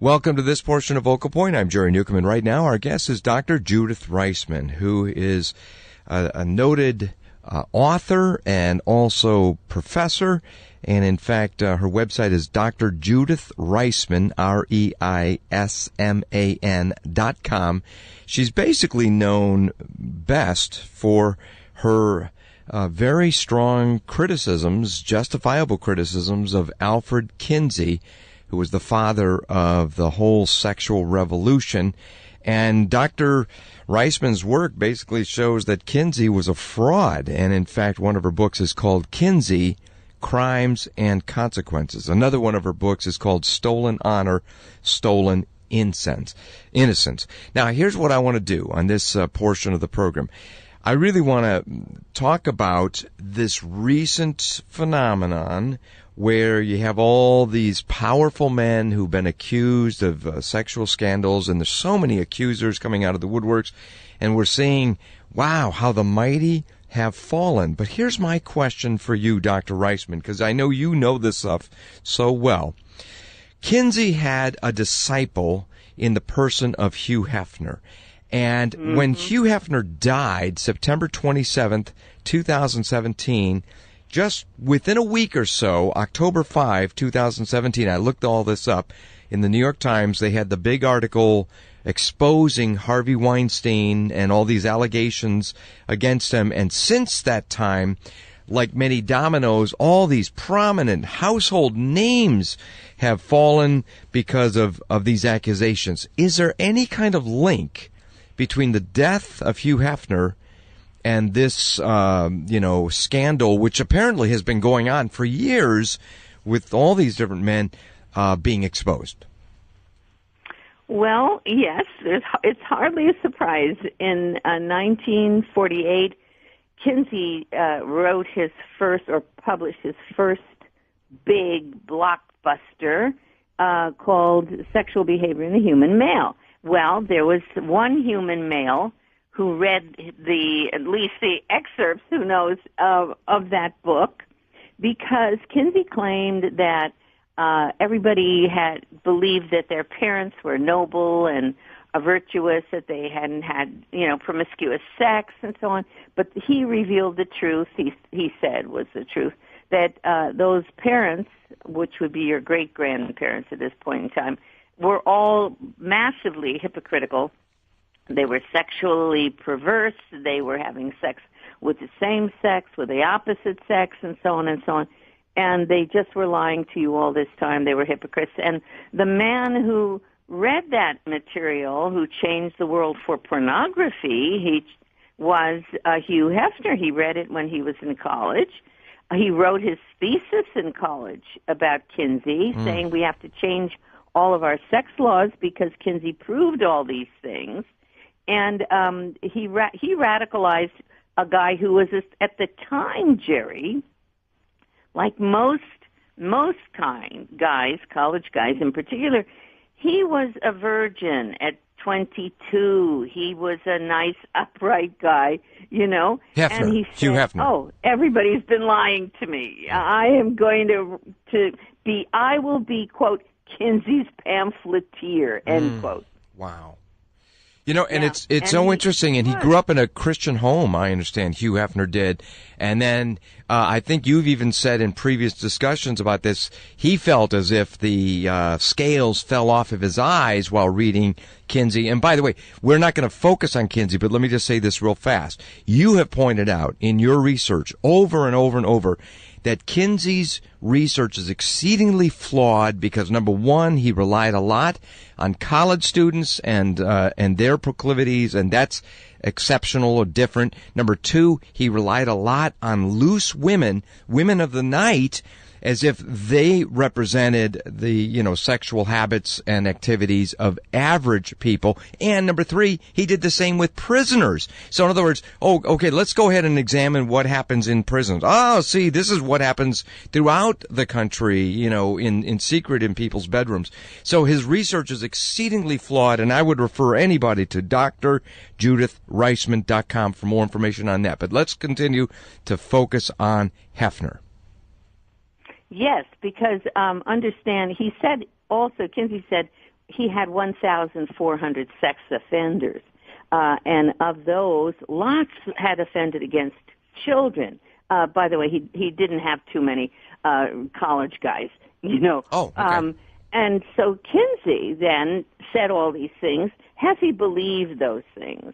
Welcome to this portion of Vocal Point. I'm Jerry Newcombe, and right now our guest is Dr. Judith Reisman, who is a noted author and also professor. And in fact, her website is Dr. Judith Reisman, REISMAN.com. She's basically known best for her very strong criticisms, justifiable criticisms of Alfred Kinsey, who was the father of the whole sexual revolution. And Dr. Reisman's work basically shows that Kinsey was a fraud. And in fact, one of her books is called Kinsey, Crimes and Consequences. Another one of her books is called Stolen Honor, Stolen Innocence. Now, here's what I want to do on this portion of the program. I really want to talk about this recent phenomenon where you have all these powerful men who've been accused of sexual scandals, and there's so many accusers coming out of the woodworks, and we're seeing, wow, how the mighty have fallen. But here's my question for you, Dr. Reisman, because I know you know this stuff so well. Kinsey had a disciple in the person of Hugh Hefner. And when Hugh Hefner died, September 27th, 2017, just within a week or so, October 5, 2017, I looked all this up. In the New York Times, they had the big article exposing Harvey Weinstein and all these allegations against him. And since that time, like many dominoes, all these prominent household names have fallen because of these accusations. Is there any kind of link between the death of Hugh Hefner and this, scandal, which apparently has been going on for years with all these different men being exposed? Well, yes, it's hardly a surprise. In 1948, Kinsey wrote his first, or published his first big blockbuster called Sexual Behavior in the Human Male. Well, there was one human male who read at least the excerpts, who knows, of that book, because Kinsey claimed that everybody had believed that their parents were noble and virtuous, that they hadn't had, promiscuous sex and so on. But he revealed the truth, he said was the truth, that those parents, which would be your great-grandparents at this point in time, were all massively hypocritical. They were sexually perverse. They were having sex with the same sex, with the opposite sex, and so on and so on. And they just were lying to you all this time. They were hypocrites. And the man who read that material, who changed the world for pornography, he was Hugh Hefner. He read it when he was in college. He wrote his thesis in college about Kinsey, saying we have to change all of our sex laws because Kinsey proved all these things. And he radicalized a guy who was, at the time, Jerry, like most guys, college guys in particular, he was a virgin at 22. He was a nice, upright guy, Hefner, and he said, Hugh Hefner. "Oh, everybody's been lying to me. I am going to be, I will be, quote, Kinsey's pamphleteer," end quote. Wow. And it's so interesting, and he grew up in a Christian home, I understand, Hugh Hefner did. And then I think you've even said in previous discussions about this, he felt as if the scales fell off of his eyes while reading Kinsey. And by the way, we're not going to focus on Kinsey, but let me just say this real fast. You have pointed out in your research over and over and over that Kinsey's research is exceedingly flawed because, number one, he relied a lot on college students and their proclivities, and that's exceptional or different. Number two, he relied a lot on loose women of the night, as if they represented the, sexual habits and activities of average people. And number three, he did the same with prisoners. So in other words, okay, let's go ahead and examine what happens in prisons. Oh, see, this is what happens throughout the country, in secret in people's bedrooms. So his research is exceedingly flawed, and I would refer anybody to drjudithreisman.com for more information on that. But let's continue to focus on Hefner. Yes, because understand, he said also, Kinsey said, he had 1,400 sex offenders, and of those, lots had offended against children. By the way, he didn't have too many college guys, you know. Oh, okay. And so Kinsey then said all these things. Heffy believed those things.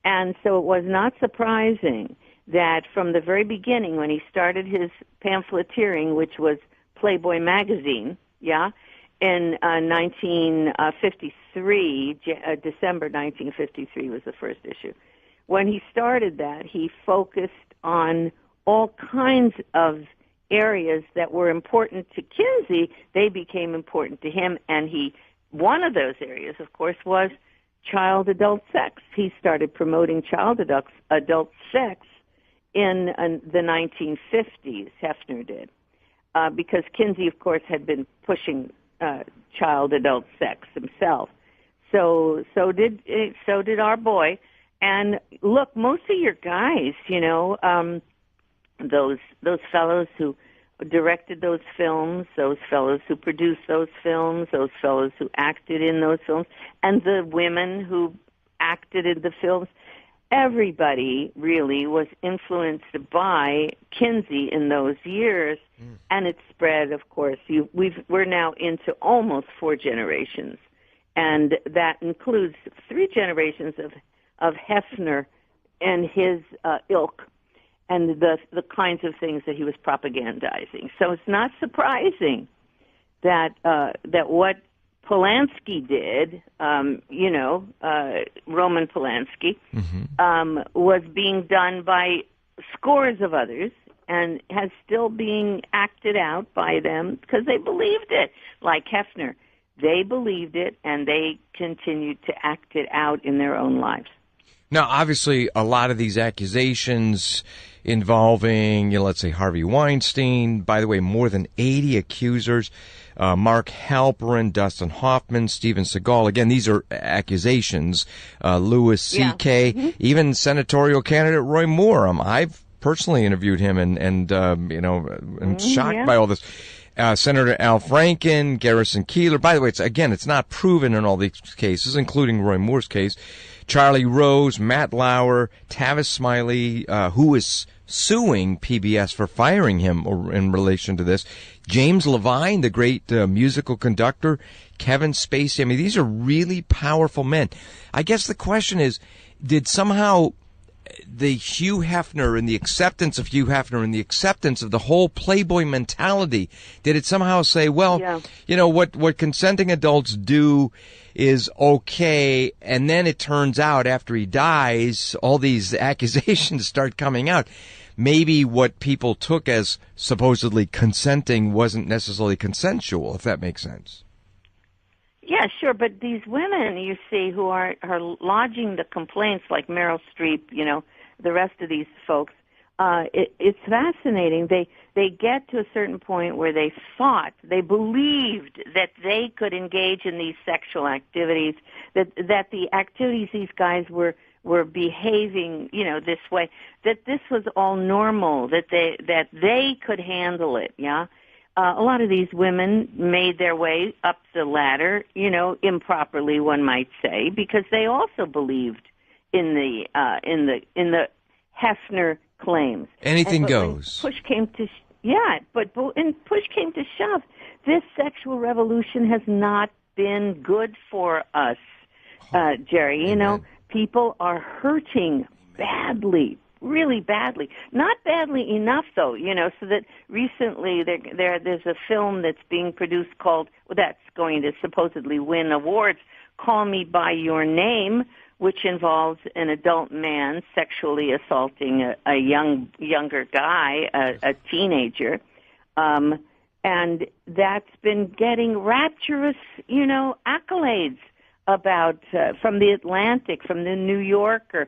And so it was not surprising that from the very beginning, when he started his pamphleteering, which was Playboy magazine, in 1953, December 1953 was the first issue. When he started that, he focused on all kinds of areas that were important to Kinsey. They became important to him, and one of those areas, of course, was child-adult sex. He started promoting child-adult sex in the 1950s, Hefner did, because Kinsey, of course, had been pushing child-adult sex himself. So did our boy. And look, most of your guys, you know, those fellows who directed those films, those fellows who produced those films, those fellows who acted in those films, and the women who acted in the films, everybody really was influenced by Kinsey in those years, and it spread, of course. We're now into almost 4 generations, and that includes 3 generations of Hefner and his ilk, and the kinds of things that he was propagandizing. So it's not surprising that what Polanski did, Roman Polanski, was being done by scores of others and has still being acted out by them because they believed it, like Hefner. They believed it, and they continued to act it out in their own lives. Now, obviously, a lot of these accusations involving, let's say, Harvey Weinstein, by the way, more than 80 accusers, Mark Halperin, Dustin Hoffman, Steven Seagal. Again, these are accusations. Louis C.K., even senatorial candidate Roy Moore. I've personally interviewed him and shocked by all this. Senator Al Franken, Garrison Keillor. By the way, it's not proven in all these cases, including Roy Moore's case. Charlie Rose, Matt Lauer, Tavis Smiley, who is suing PBS for firing him in relation to this. James Levine, the great musical conductor. Kevin Spacey. I mean, these are really powerful men. I guess the question is, did somehow the Hugh Hefner and the acceptance of Hugh Hefner and the acceptance of the whole Playboy mentality, did it somehow say, well, what consenting adults do is okay, and then it turns out after he dies, all these accusations start coming out. Maybe what people took as supposedly consenting wasn't necessarily consensual, if that makes sense. Yeah, sure, but these women, you see, who are lodging the complaints, like Meryl Streep, the rest of these folks, it's fascinating. They get to a certain point where they believed that they could engage in these sexual activities, that the activities these guys were behaving, this way, that this was all normal, that they could handle it, yeah? A lot of these women made their way up the ladder, improperly, one might say, because they also believed in the Hefner claims. Anything goes. Push came to push came to shove, this sexual revolution has not been good for us, Jerry. Amen. People are hurting badly. Really badly. Not badly enough, though, so that recently there's a film that's being produced that's going to supposedly win awards, Call Me By Your Name, which involves an adult man sexually assaulting a younger guy, a teenager. And that's been getting rapturous, accolades about, from the Atlantic, from the New Yorker,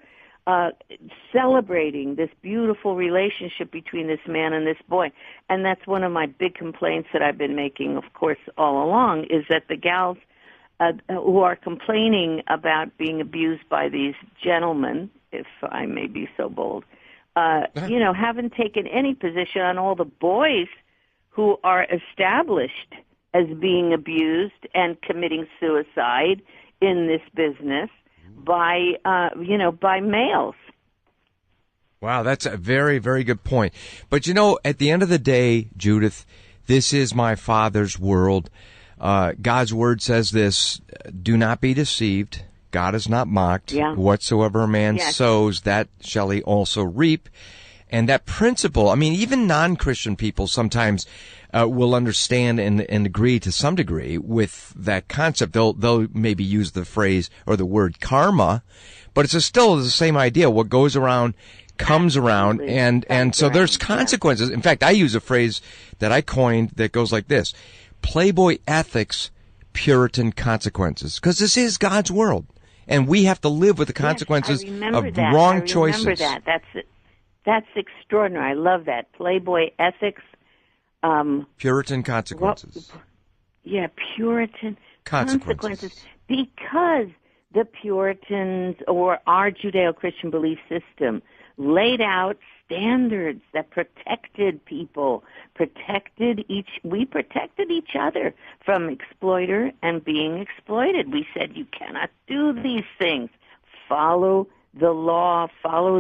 celebrating this beautiful relationship between this man and this boy. And that's one of my big complaints that I've been making, of course, all along, is that the gals who are complaining about being abused by these gentlemen, if I may be so bold, haven't taken any position on all the boys who are established as being abused and committing suicide in this business by by males. Wow, that's a very, very good point. But at the end of the day, Judith, this is my Father's world. God's word says this: do not be deceived. God is not mocked. Yeah. Whatsoever a man sows, that shall he also reap. And that principle, I mean, even non-Christian people sometimes will understand and agree to some degree with that concept. They'll maybe use the phrase or the word karma, but it's still the same idea. What goes around comes around, and so there's consequences. In fact, I use a phrase that I coined that goes like this: Playboy ethics, Puritan consequences. Because this is God's world, and we have to live with the consequences of wrong choices. I remember that. That's extraordinary. I love that. Playboy ethics. Puritan consequences. Puritan consequences. Because the Puritans, or our Judeo-Christian belief system, laid out standards that protected people, we protected each other from exploiter and being exploited. We said, you cannot do these things. Follow the law, follow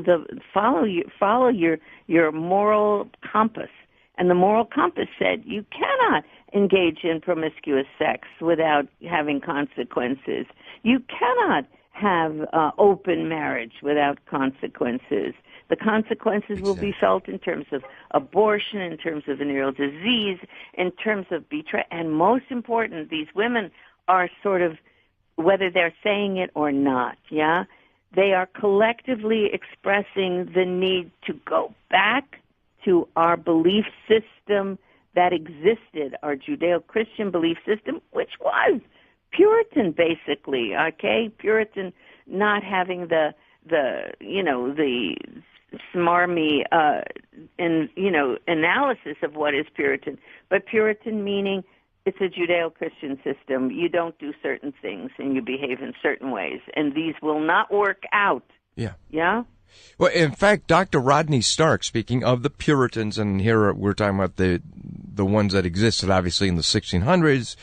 your moral compass. And the moral compass said you cannot engage in promiscuous sex without having consequences. You cannot have open marriage without consequences. The consequences will be felt in terms of abortion, in terms of venereal disease, in terms of betrayal. And most important, these women are sort of, whether they're saying it or not, they are collectively expressing the need to go back to our belief system that existed, our Judeo-Christian belief system, which was Puritan, basically, okay? Puritan, not having the smarmy, analysis of what is Puritan, but Puritan meaning it's a Judeo-Christian system. You don't do certain things and you behave in certain ways, and these will not work out. Yeah. Yeah? Well, in fact, Dr. Rodney Stark, speaking of the Puritans, and here we're talking about the ones that existed obviously in the 1600s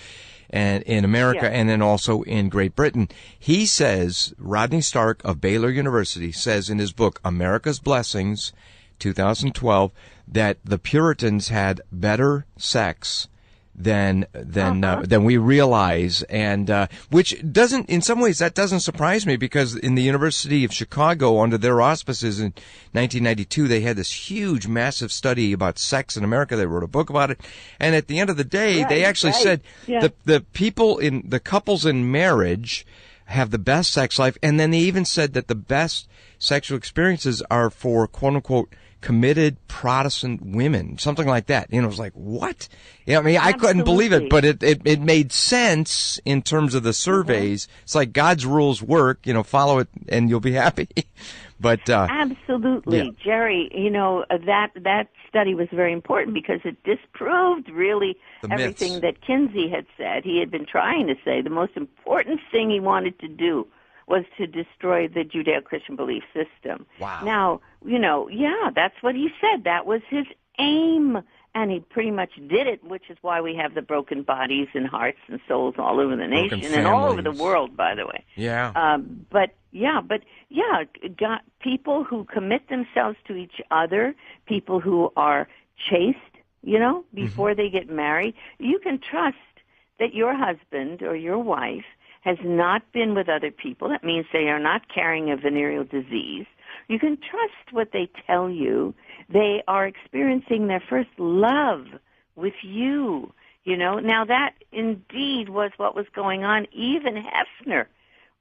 and in America and then also in Great Britain. He says, Rodney Stark of Baylor University says in his book, America's Blessings, 2012, that the Puritans had better sex than we realize, and which doesn't, in some ways, that doesn't surprise me, because in the University of Chicago, under their auspices in 1992, they had this huge, massive study about sex in America. They wrote a book about it, and at the end of the day, they actually said the couples in marriage have the best sex life, and then they even said that the best sexual experiences are for quote unquote committed Protestant women, something like that. It was like, what? I mean, I couldn't believe it, but it made sense in terms of the surveys. It's like God's rules work, follow it and you'll be happy. But absolutely, Jerry, that study was very important because it disproved really everything myths that Kinsey had said. He had been trying to say the most important thing he wanted to do was to destroy the Judeo-Christian belief system. Wow. Now, that's what he said. That was his aim, and he pretty much did it, which is why we have the broken bodies and hearts and souls all over the nation and all over the world, by the way. Yeah. Got people who commit themselves to each other, people who are chaste, before they get married. You can trust that your husband or your wife has not been with other people. That means they are not carrying a venereal disease. You can trust what they tell you. They are experiencing their first love with you. Now that indeed was what was going on. Even Hefner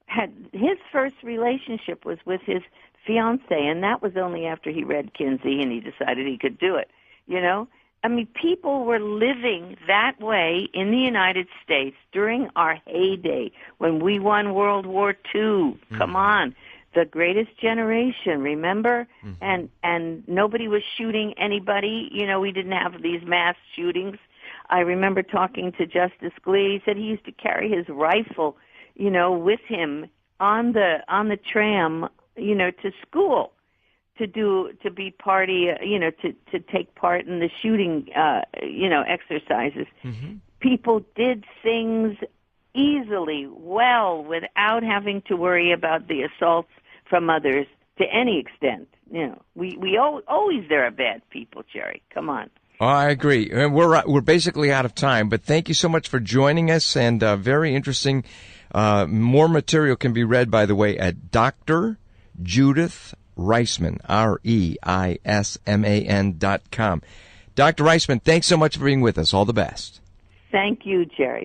had his first relationship was with his fiancée, and that was only after he read Kinsey and he decided he could do it. I mean, people were living that way in the United States during our heyday when we won World War II. Mm-hmm. Come on. The greatest generation, remember? Mm-hmm. And nobody was shooting anybody. We didn't have these mass shootings. I remember talking to Justice Glee. He said he used to carry his rifle, with him on the tram, to school. To take part in the shooting, exercises. Mm-hmm. people did things easily, well, without having to worry about the assaults from others to any extent. You know, we always there are bad people, Jerry. Come on. Oh, I agree. And we're basically out of time, but thank you so much for joining us, and very interesting. More material can be read, by the way, at Dr. Judith Reisman, REISMAN.com. Dr. Reisman, thanks so much for being with us. All the best. Thank you, Jerry.